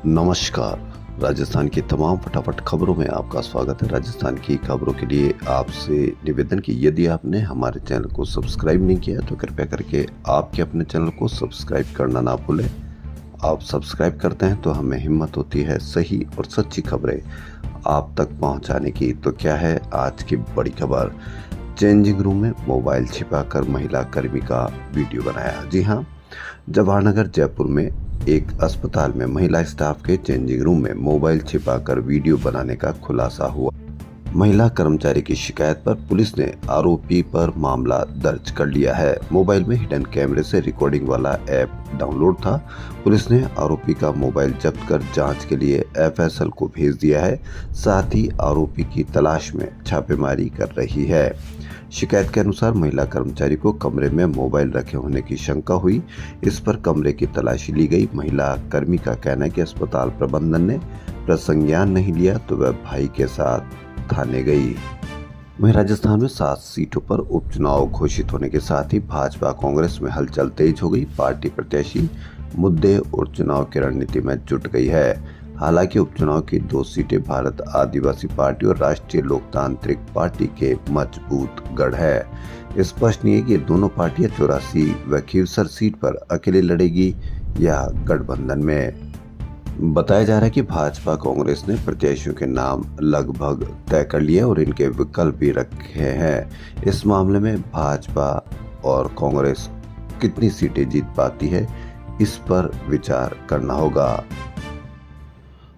नमस्कार। राजस्थान की तमाम फटाफट खबरों में आपका स्वागत है। राजस्थान की खबरों के लिए आपसे निवेदन कि यदि आपने हमारे चैनल को सब्सक्राइब नहीं किया तो कृपया करके आपके अपने चैनल को सब्सक्राइब करना ना भूलें। आप सब्सक्राइब करते हैं तो हमें हिम्मत होती है सही और सच्ची खबरें आप तक पहुंचाने की। तो क्या है आज की बड़ी खबर? चेंजिंग रूम में मोबाइल छिपाकर महिला कर्मी का वीडियो बनाया। जी हाँ, जवाहरनगर जयपुर में एक अस्पताल में महिला स्टाफ के चेंजिंग रूम में मोबाइल छिपाकर वीडियो बनाने का खुलासा हुआ। महिला कर्मचारी की शिकायत पर पुलिस ने आरोपी पर मामला दर्ज कर लिया है। मोबाइल में हिडन कैमरे से रिकॉर्डिंग वाला ऐप डाउनलोड था। पुलिस ने आरोपी का मोबाइल जब्त कर जांच के लिए एफएसएल को भेज दिया है। साथ ही आरोपी की तलाश में छापेमारी कर रही है। शिकायत के अनुसार महिला कर्मचारी को कमरे में मोबाइल रखे होने की शंका हुई। इस पर कमरे की तलाशी ली गई। महिला कर्मी का कहना है कि अस्पताल प्रबंधन ने प्रसंज्ञान नहीं लिया तो वह भाई के साथ थाने गई। वहीं राजस्थान में 7 सीटों पर उपचुनाव घोषित होने के साथ ही भाजपा कांग्रेस में हलचल तेज हो गई। पार्टी प्रत्याशी मुद्दे और चुनाव की रणनीति में जुट गई है। हालांकि उपचुनाव की 2 सीटें भारत आदिवासी पार्टी और राष्ट्रीय लोकतांत्रिक पार्टी के मजबूत गढ़ है। स्पष्ट नहीं है कि दोनों पार्टियां 84 व खीवसर सीट पर अकेले लड़ेगी या गठबंधन में। बताया जा रहा है कि भाजपा कांग्रेस ने प्रत्याशियों के नाम लगभग तय कर लिए और इनके विकल्प भी रखे हैं। इस मामले में भाजपा और कांग्रेस कितनी सीटें जीत पाती है, इस पर विचार करना होगा।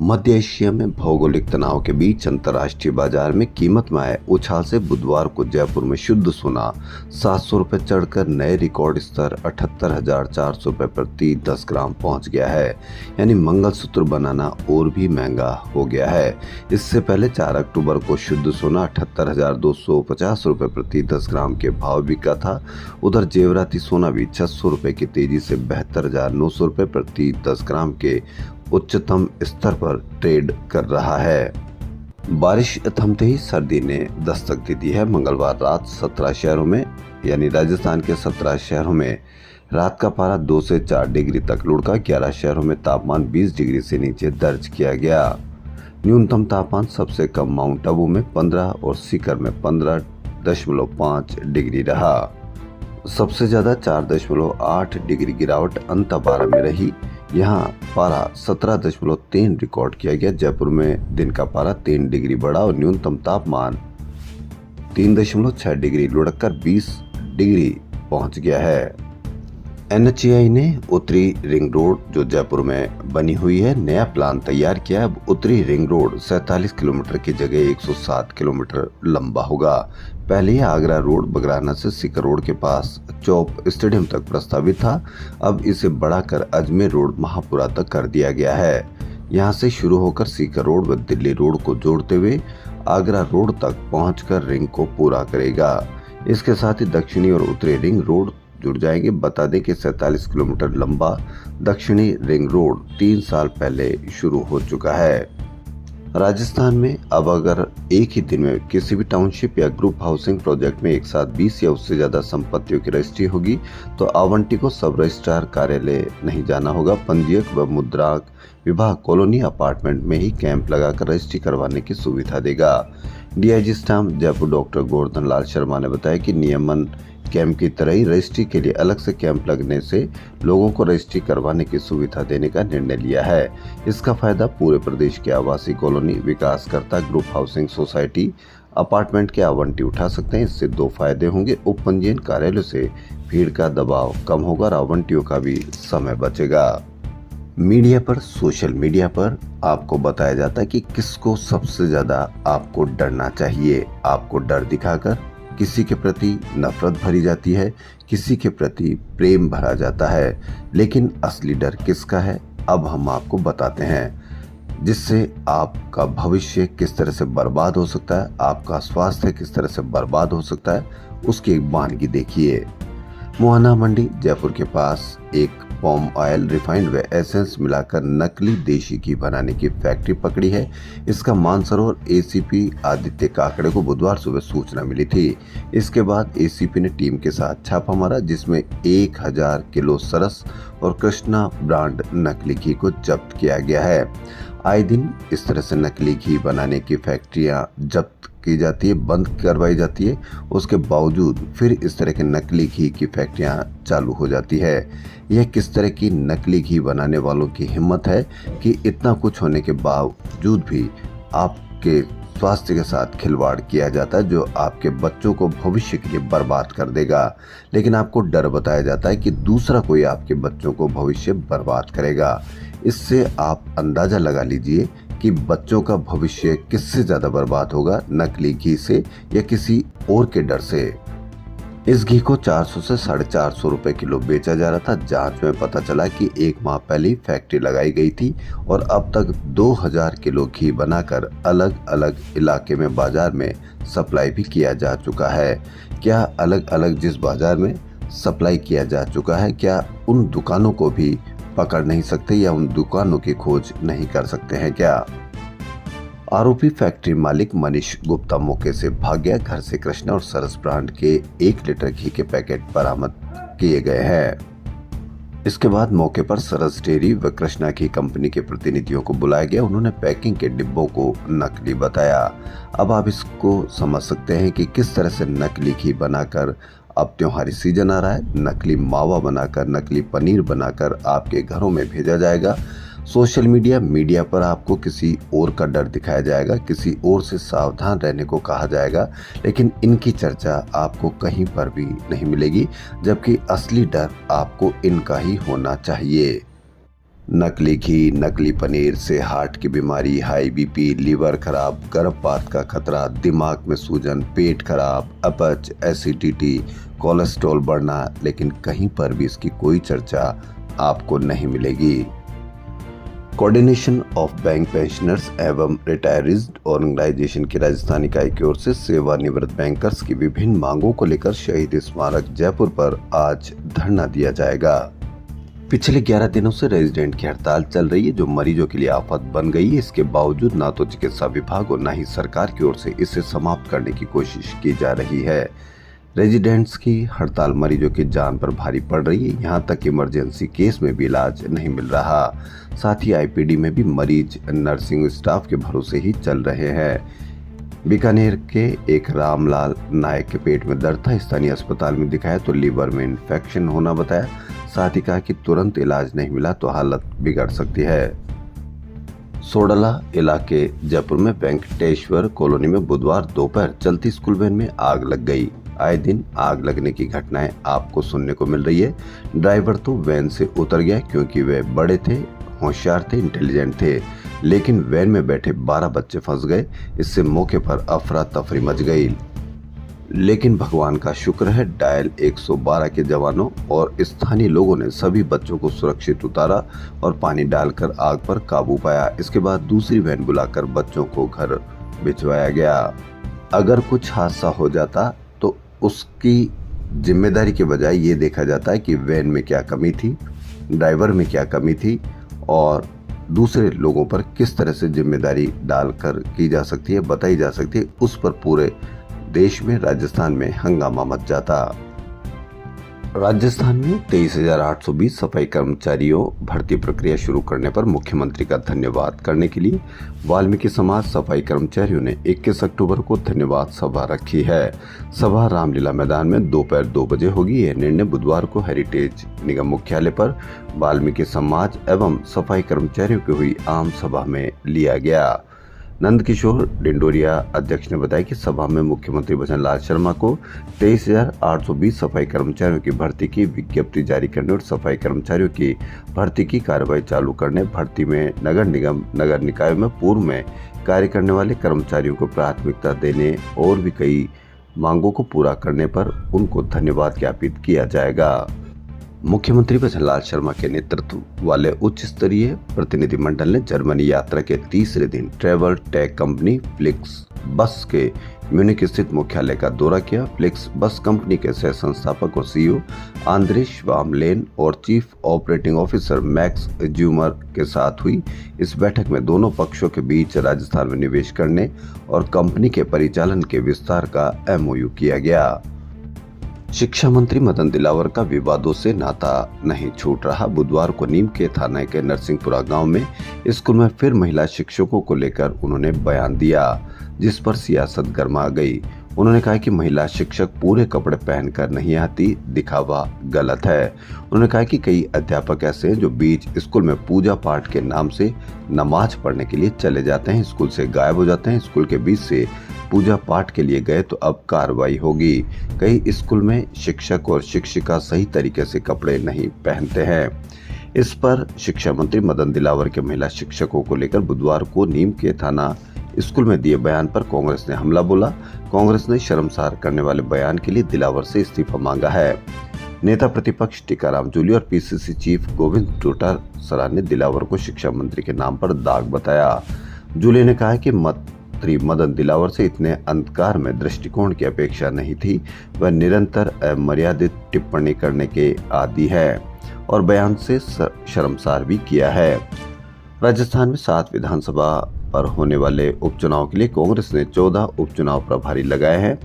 मध्य एशिया में भौगोलिक तनाव के बीच अंतर्राष्ट्रीय बाजार में कीमत में आए उछाल से बुधवार को जयपुर में शुद्ध सोना 700 रुपये चढ़कर नए रिकॉर्ड स्तर 78,400 रुपये प्रति 10 ग्राम पहुंच गया है। यानी मंगलसूत्र बनाना और भी महंगा हो गया है। इससे पहले 4 अक्टूबर को शुद्ध सोना 78,250 रुपये प्रति 10 ग्राम के भाव बिका था। उधर जेवराती सोना भी 600 रुपये की तेजी से 72,900 रुपये प्रति 10 ग्राम के उच्चतम स्तर पर ट्रेड कर रहा है। बारिश थमते ही सर्दी ने दस्तक दे दी है। मंगलवार रात 17 शहरों में यानी राजस्थान के 17 शहरों में रात का पारा 2 से 4 डिग्री तक लुढ़का। 11 शहरों में तापमान 20 डिग्री से नीचे दर्ज किया गया। न्यूनतम तापमान सबसे कम माउंट आबू में 15 और सीकर में 15.5 डिग्री रहा। सबसे ज्यादा 4.8 डिग्री गिरावट अंतरबारा में रही। यहाँ पारा 17.3 रिकॉर्ड किया गया। जयपुर में दिन का पारा 3 डिग्री बढ़ा और न्यूनतम तापमान 3.6 डिग्री लुढ़ककर 20 डिग्री पहुंच गया है। एनएचएआई ने उत्तरी रिंग रोड जो जयपुर में बनी हुई है नया प्लान तैयार किया। अब उत्तरी रिंग रोड 47 किलोमीटर की जगह 107 किलोमीटर लंबा होगा। पहले यह आगरा रोड बगराना से सीकर रोड के पास चौप स्टेडियम तक प्रस्तावित था। अब इसे बढ़ाकर अजमेर रोड महापुरा तक कर दिया गया है। यहां से शुरू होकर सीकर रोड व दिल्ली रोड को जोड़ते हुए आगरा रोड तक पहुंचकर रिंग को पूरा करेगा। इसके साथ ही दक्षिणी और उत्तरी रिंग रोड जुड़ जाएंगे। बता दें कि 47 किलोमीटर लंबा दक्षिणी रिंग रोड 3 साल पहले शुरू हो चुका है। राजस्थान में अब अगर एक ही दिन में किसी भी टाउनशिप या ग्रुप हाउसिंग प्रोजेक्ट में एक साथ 20 या उससे ज्यादा संपत्तियों की रजिस्ट्री होगी तो आवंटी को सब रजिस्ट्रार कार्यालय नहीं जाना होगा। पंजीयक व मुद्रांक विभाग कॉलोनी अपार्टमेंट में ही कैंप लगाकर रजिस्ट्री करवाने की सुविधा देगा। DIG stamp Jaipur doctor Govardhan Lal Sharma ने बताया कि नियमन कैंप की तरह ही रजिस्ट्री के लिए अलग से कैंप लगने से लोगों को रजिस्ट्री करवाने की सुविधा देने का निर्णय लिया है। इसका फायदा पूरे प्रदेश के आवासीय कॉलोनी विकासकर्ता ग्रुप हाउसिंग सोसाइटी अपार्टमेंट के आवंटी उठा सकते हैं। इससे 2 फायदे होंगे। उप पंजीयन कार्यालय से भीड़ का दबाव कम होगा और आवंटियों का भी समय बचेगा। मीडिया पर सोशल मीडिया पर आपको बताया जाता है कि किसको सबसे ज्यादा आपको डरना चाहिए। आपको डर दिखाकर किसी के प्रति नफरत भरी जाती है, किसी के प्रति प्रेम भरा जाता है। लेकिन असली डर किसका है अब हम आपको बताते हैं, जिससे आपका भविष्य किस तरह से बर्बाद हो सकता है, आपका स्वास्थ्य किस तरह से बर्बाद हो सकता है, उसकी एक वानगी देखिए। मुहाना मंडी जयपुर के पास एक पाम ऑयल, रिफाइंड व एसेंस मिलाकर नकली देशी घी बनाने की फैक्ट्री पकड़ी है। इसका मानसरोवर एसीपी आदित्य काकड़े को बुधवार सुबह सूचना मिली थी। इसके बाद एसीपी ने टीम के साथ छापा मारा, जिसमें 1000 किलो सरस और कृष्णा ब्रांड नकली घी को जब्त किया गया है। आए दिन इस तरह से नकली घी बनाने की फैक्ट्रियां जब्त की जाती है, बंद करवाई जाती है। उसके बावजूद फिर इस तरह के नकली घी की फैक्ट्रियां चालू हो जाती है। यह किस तरह की नकली घी बनाने वालों की हिम्मत है कि इतना कुछ होने के बावजूद भी आपके स्वास्थ्य के साथ खिलवाड़ किया जाता है, जो आपके बच्चों को भविष्य के लिए बर्बाद कर देगा। लेकिन आपको डर बताया जाता है कि दूसरा कोई आपके बच्चों को भविष्य बर्बाद करेगा। इससे आप अंदाजा लगा लीजिए कि बच्चों का भविष्य किससे ज्यादा बर्बाद होगा, नकली घी से या किसी और के डर से। इस घी को 400 से 450 रुपए किलो बेचा जा रहा था। जांच में पता चला कि 1 माह पहले ही फैक्ट्री लगाई गई थी और अब तक 2000 किलो घी बनाकर अलग अलग इलाके में बाजार में सप्लाई भी किया जा चुका है। क्या अलग अलग जिस बाजार में सप्लाई किया जा चुका है, क्या उन दुकानों को भी पकड़ नहीं सकते या उन दुकानों की खोज नहीं कर सकते हैं क्या? आरोपी फैक्ट्री मालिक मनीष गुप्ता मौके से भाग गया। घर से कृष्णा और सरस ब्रांड के 1 लीटर घी के पैकेट बरामद किए गए हैं। इसके बाद मौके पर सरस डेयरी व कृष्णा घी कंपनी के प्रतिनिधियों को बुलाया गया। उन्होंने पैकिंग के डिब्बों को नकली बताया। अब आप इसको समझ सकते हैं कि किस तरह से नकली घी बनाकर, अब त्योहारी सीजन आ रहा है, नकली मावा बनाकर, नकली पनीर बनाकर आपके घरों में भेजा जाएगा। सोशल मीडिया पर आपको किसी और का डर दिखाया जाएगा, किसी और से सावधान रहने को कहा जाएगा, लेकिन इनकी चर्चा आपको कहीं पर भी नहीं मिलेगी, जबकि असली डर आपको इनका ही होना चाहिए। नकली घी, नकली पनीर से हार्ट की बीमारी, हाई बीपी, लीवर खराब, गर्भपात का खतरा, दिमाग में सूजन, पेट खराब, अपच, एसिडिटी, कोलेस्ट्रॉल बढ़ना, लेकिन कहीं पर भी इसकी कोई चर्चा आपको नहीं मिलेगी। कोऑर्डिनेशन ऑफ बैंक पेंशनर्स एवं रिटायरीज ऑर्गेनाइजेशन की राजस्थान इकाई की ओर से सेवानिवृत्त बैंकर्स की विभिन्न मांगों को लेकर शहीद स्मारक जयपुर पर आज धरना दिया जाएगा। पिछले 11 दिनों से रेजिडेंट की हड़ताल चल रही है, जो मरीजों के लिए आफत बन गई है। इसके बावजूद ना तो चिकित्सा विभाग और ना ही सरकार की ओर से इसे समाप्त करने की कोशिश की जा रही है। रेजिडेंट्स की हड़ताल मरीजों की जान पर भारी पड़ रही है। यहाँ तक इमरजेंसी केस में भी इलाज नहीं मिल रहा। साथ ही आईपीडी में भी मरीज नर्सिंग स्टाफ के भरोसे ही चल रहे हैं। बीकानेर के एक रामलाल नायक के पेट में दर्द था। स्थानीय अस्पताल में दिखाया तो लीवर में इन्फेक्शन होना बताया। साथ ही कहा कि तुरंत इलाज नहीं मिला तो हालत बिगड़ सकती है। सोडला इलाके जयपुर में वेंकटेश्वर कॉलोनी में बुधवार दोपहर चलती स्कूल वैन में आग लग गई। आए दिन आग लगने की घटनाएं आपको सुनने को मिल रही है। ड्राइवर तो वैन से उतर गया क्योंकि वे बड़े थे, होशियार थे, इंटेलिजेंट थे, लेकिन वैन में बैठे 12 बच्चे फंस गए। इससे मौके पर अफरा तफरी मच गई। लेकिन भगवान का शुक्र है, डायल 112 के जवानों और स्थानीय लोगों ने सभी बच्चों को सुरक्षित उतारा और पानी डालकर आग पर काबू पाया। इसके बाद दूसरी वैन बुलाकर बच्चों को घर भिजवाया गया। अगर कुछ हादसा हो जाता तो उसकी जिम्मेदारी के बजाय ये देखा जाता है कि वैन में क्या कमी थी, ड्राइवर में क्या कमी थी और दूसरे लोगों पर किस तरह से जिम्मेदारी डालकर की जा सकती है, बताई जा सकती है। उस पर पूरे देश में, राजस्थान में हंगामा मच जाता। राजस्थान में 23,820 सफाई कर्मचारियों भर्ती प्रक्रिया शुरू करने पर मुख्यमंत्री का धन्यवाद करने के लिए वाल्मीकि समाज सफाई कर्मचारियों ने 21 अक्टूबर को धन्यवाद सभा रखी है। सभा रामलीला मैदान में दोपहर 2 बजे होगी। यह निर्णय बुधवार को हेरिटेज निगम मुख्यालय पर वाल्मीकि समाज एवं सफाई कर्मचारियों की हुई आम सभा में लिया गया। नंदकिशोर डिंडोरिया अध्यक्ष ने बताया कि सभा में मुख्यमंत्री भजन लाल शर्मा को 23,820 सफाई कर्मचारियों की भर्ती की विज्ञप्ति जारी करने और सफाई कर्मचारियों की भर्ती की कार्रवाई चालू करने, भर्ती में नगर निगम, नगर निकाय में पूर्व में कार्य करने वाले कर्मचारियों को प्राथमिकता देने और भी कई मांगों को पूरा करने पर उनको धन्यवाद ज्ञापित किया जाएगा। मुख्यमंत्री भजनलाल शर्मा के नेतृत्व वाले उच्च स्तरीय प्रतिनिधिमंडल ने जर्मनी यात्रा के तीसरे दिन ट्रैवल टेक कंपनी फ्लिक्स बस के म्यूनिक स्थित मुख्यालय का दौरा किया। फ्लिक्स बस कंपनी के सह संस्थापक और सीईओ आंद्रेश वामलेन और चीफ ऑपरेटिंग ऑफिसर मैक्स ज्यूमर के साथ हुई इस बैठक में दोनों पक्षों के बीच राजस्थान में निवेश करने और कंपनी के परिचालन के विस्तार का एमओयू किया गया। शिक्षा मंत्री मदन दिलावर का विवादों से नाता नहीं छूट रहा। बुधवार को नीम के थाना के नरसिंहपुरा गांव में स्कूल में फिर महिला शिक्षकों को लेकर उन्होंने बयान दिया, जिस पर सियासत गर्मा गई। उन्होंने कहा कि महिला शिक्षक पूरे कपड़े पहनकर नहीं आती, दिखावा गलत है। उन्होंने कहा कि कई अध्यापक ऐसे हैं जो बीच स्कूल में पूजा पाठ के नाम से नमाज पढ़ने के लिए चले जाते हैं, स्कूल से गायब हो जाते हैं। स्कूल के बीच से पूजा पाठ के लिए गए तो अब कार्रवाई होगी। कई स्कूल में शिक्षक और शिक्षिका सही तरीके से कपड़े नहीं पहनते हैं। इस पर शिक्षा मंत्री मदन दिलावर के महिला शिक्षकों को लेकर बुधवार को नीम के थाना स्कूल में दिए बयान पर कांग्रेस ने हमला बोला। कांग्रेस ने शर्मसार करने वाले बयान के लिए दिलावर से इस्तीफा मांगा है। नेता प्रतिपक्ष टीकाराम जूली और पीसीसी चीफ गोविंद डोटासरा ने दिलावर को शिक्षा मंत्री के नाम पर दाग बताया। जूली ने कहा कि मंत्री मदन दिलावर से इतने अंधकार में दृष्टिकोण की अपेक्षा नहीं थी। वह निरंतर अमर्यादित टिप्पणी करने के आदी है और बयान से शर्मसार भी किया है। राजस्थान में 7 विधानसभा पर होने वाले उपचुनाव के लिए कांग्रेस ने 14 उपचुनाव प्रभारी लगाए हैं।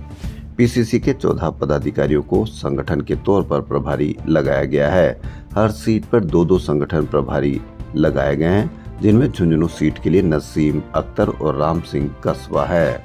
पीसीसी के 14 पदाधिकारियों को संगठन के तौर पर प्रभारी लगाया गया है। हर सीट पर 2-2 संगठन प्रभारी लगाए गए हैं, जिनमें झुंझुनू सीट के लिए नसीम अख्तर और राम सिंह कस्बा है।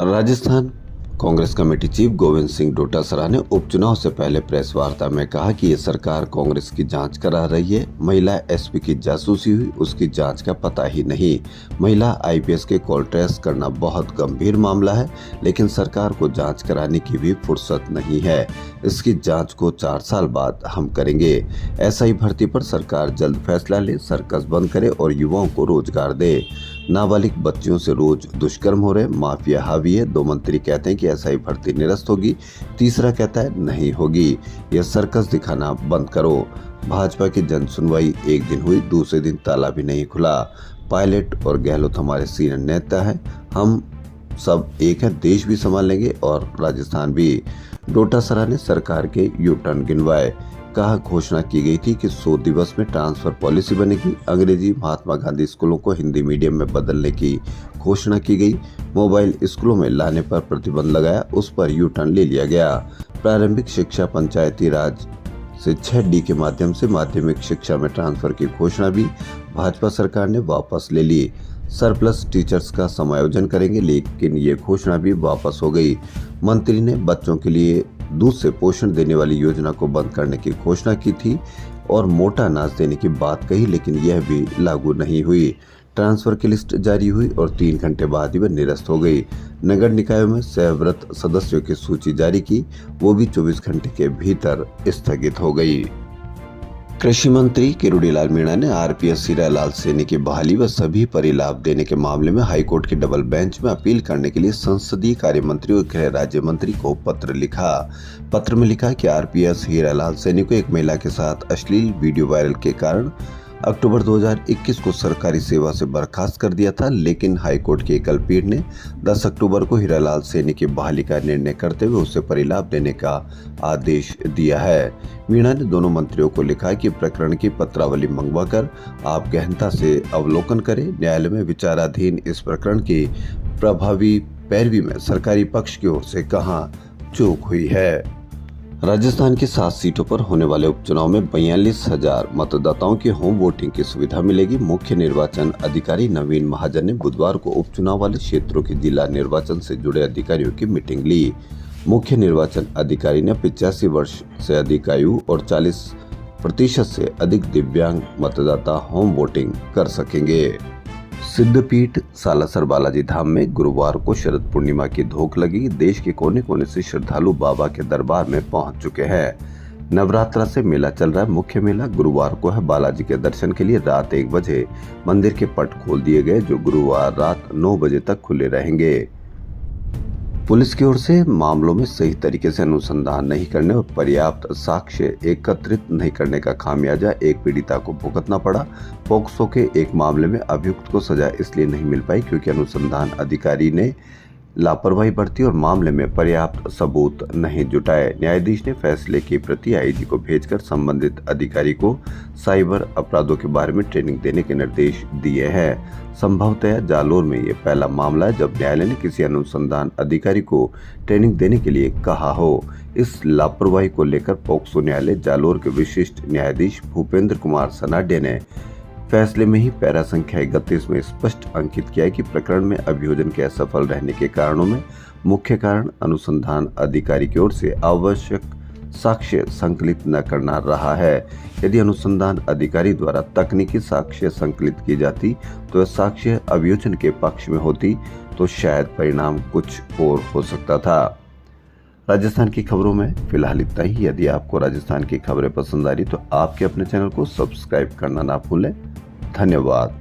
राजस्थान कांग्रेस कमेटी चीफ गोविंद सिंह डोटासरा ने उपचुनाव से पहले प्रेस वार्ता में कहा कि ये सरकार कांग्रेस की जांच करा रही है। महिला एसपी की जासूसी हुई, उसकी जांच का पता ही नहीं। महिला आईपीएस के कॉल ट्रेस करना बहुत गंभीर मामला है, लेकिन सरकार को जांच कराने की भी फुर्सत नहीं है। इसकी जांच को 4 साल बाद हम करेंगे। एसआई भर्ती पर सरकार जल्द फैसला ले, सर्कस बंद करे और युवाओं को रोजगार दे। नाबालिग बच्चियों से रोज दुष्कर्म हो रहे, माफिया हावी है। 2 मंत्री कहते हैं कि एसआई भर्ती निरस्त होगी, तीसरा कहता है नहीं होगी। यह सर्कस दिखाना बंद करो। भाजपा की जन सुनवाई एक दिन हुई, दूसरे दिन ताला भी नहीं खुला। पायलट और गहलोत हमारे सीनियर नेता है, हम सब एक है, देश भी संभाल लेंगे और राजस्थान भी। डोटासरा ने सरकार के यू टर्न गिनवाए। कहा घोषणा की गई थी कि 100 दिवस में ट्रांसफर पॉलिसी बनेगी। अंग्रेजी महात्मा गांधी स्कूलों को हिंदी मीडियम में बदलने की घोषणा की गई। मोबाइल स्कूलों में लाने पर प्रतिबंध लगाया, उस पर यू टर्न ले लिया गया। प्रारंभिक शिक्षा पंचायती राज से 6D के माध्यम से माध्यमिक शिक्षा में ट्रांसफर की घोषणा भी भाजपा सरकार ने वापस ले ली। सरप्लस टीचर्स का समायोजन करेंगे, लेकिन ये घोषणा भी वापस हो गई। मंत्री ने बच्चों के लिए दूध से पोषण देने वाली योजना को बंद करने की घोषणा की थी और मोटा अनाज देने की बात कही, लेकिन यह भी लागू नहीं हुई। ट्रांसफर की लिस्ट जारी हुई और 3 घंटे बाद ही वह निरस्त हो गई। नगर निकायों में सेवारत सदस्यों की सूची जारी की, वो भी 24 घंटे के भीतर स्थगित हो गई। कृषि मंत्री किरोड़ीलाल मीणा ने आरपीएस हीरालाल सैनी की बहाली व सभी परिलाभ देने के मामले में हाईकोर्ट की डबल बेंच में अपील करने के लिए संसदीय कार्य मंत्री और गृह राज्य मंत्री को पत्र लिखा। पत्र में लिखा कि आरपीएस हीरालाल सैनी को एक महिला के साथ अश्लील वीडियो वायरल के कारण अक्टूबर 2021 को सरकारी सेवा से बर्खास्त कर दिया था, लेकिन हाईकोर्ट की एकल पीठ ने 10 अक्टूबर को हीरालाल सैनी की बहाली का निर्णय करते हुए उसे परिलाभ देने का आदेश दिया है। मीणा ने दोनों मंत्रियों को लिखा कि प्रकरण की पत्रावली मंगवाकर आप गहनता से अवलोकन करें। न्यायालय में विचाराधीन इस प्रकरण की प्रभावी पैरवी में सरकारी पक्ष की ओर से कहां चूक हुई है। राजस्थान की 7 सीटों पर होने वाले उपचुनाव में 42,000 मतदाताओं की होम वोटिंग की सुविधा मिलेगी। मुख्य निर्वाचन अधिकारी नवीन महाजन ने बुधवार को उपचुनाव वाले क्षेत्रों की जिला निर्वाचन से जुड़े अधिकारियों की मीटिंग ली। मुख्य निर्वाचन अधिकारी ने 85 वर्ष से अधिक आयु और 40% से अधिक दिव्यांग मतदाता होम वोटिंग कर सकेंगे। सिद्धपीठ सालासर बालाजी धाम में गुरुवार को शरद पूर्णिमा की धोख लगी। देश के कोने कोने से श्रद्धालु बाबा के दरबार में पहुंच चुके हैं। नवरात्रा से मेला चल रहा है। मुख्य मेला गुरुवार को है। बालाजी के दर्शन के लिए रात 1 बजे मंदिर के पट खोल दिए गए, जो गुरुवार रात 9 बजे तक खुले रहेंगे। पुलिस की ओर से मामलों में सही तरीके से अनुसंधान नहीं करने और पर्याप्त साक्ष्य एकत्रित नहीं करने का खामियाजा एक पीड़िता को भुगतना पड़ा। पोक्सो के एक मामले में अभियुक्त को सजा इसलिए नहीं मिल पाई क्योंकि अनुसंधान अधिकारी ने लापरवाही बरती और मामले में पर्याप्त सबूत नहीं जुटाए। न्यायाधीश ने फैसले की प्रति आईजी को भेजकर संबंधित अधिकारी को साइबर अपराधों के बारे में ट्रेनिंग देने के निर्देश दिए हैं। संभवतः जालोर में ये पहला मामला है जब न्यायालय ने किसी अनुसंधान अधिकारी को ट्रेनिंग देने के लिए कहा हो। इस लापरवाही को लेकर पोक्सो न्यायालय जालोर के विशिष्ट न्यायाधीश भूपेंद्र कुमार सनाडे ने फैसले में ही पैरा संख्या 31 में स्पष्ट अंकित किया है कि प्रकरण में अभियोजन के असफल रहने के कारणों में मुख्य कारण अनुसंधान अधिकारी की ओर से आवश्यक साक्ष्य संकलित न करना रहा है। यदि अनुसंधान अधिकारी द्वारा तकनीकी साक्ष्य संकलित की जाती तो साक्ष्य अभियोजन के पक्ष में होती तो शायद परिणाम कुछ और हो सकता था। राजस्थान की खबरों में फिलहाल इतना ही। यदि आपको राजस्थान की खबरें पसंद आ रही तो आपके अपने चैनल को सब्सक्राइब करना ना भूलें। धन्यवाद।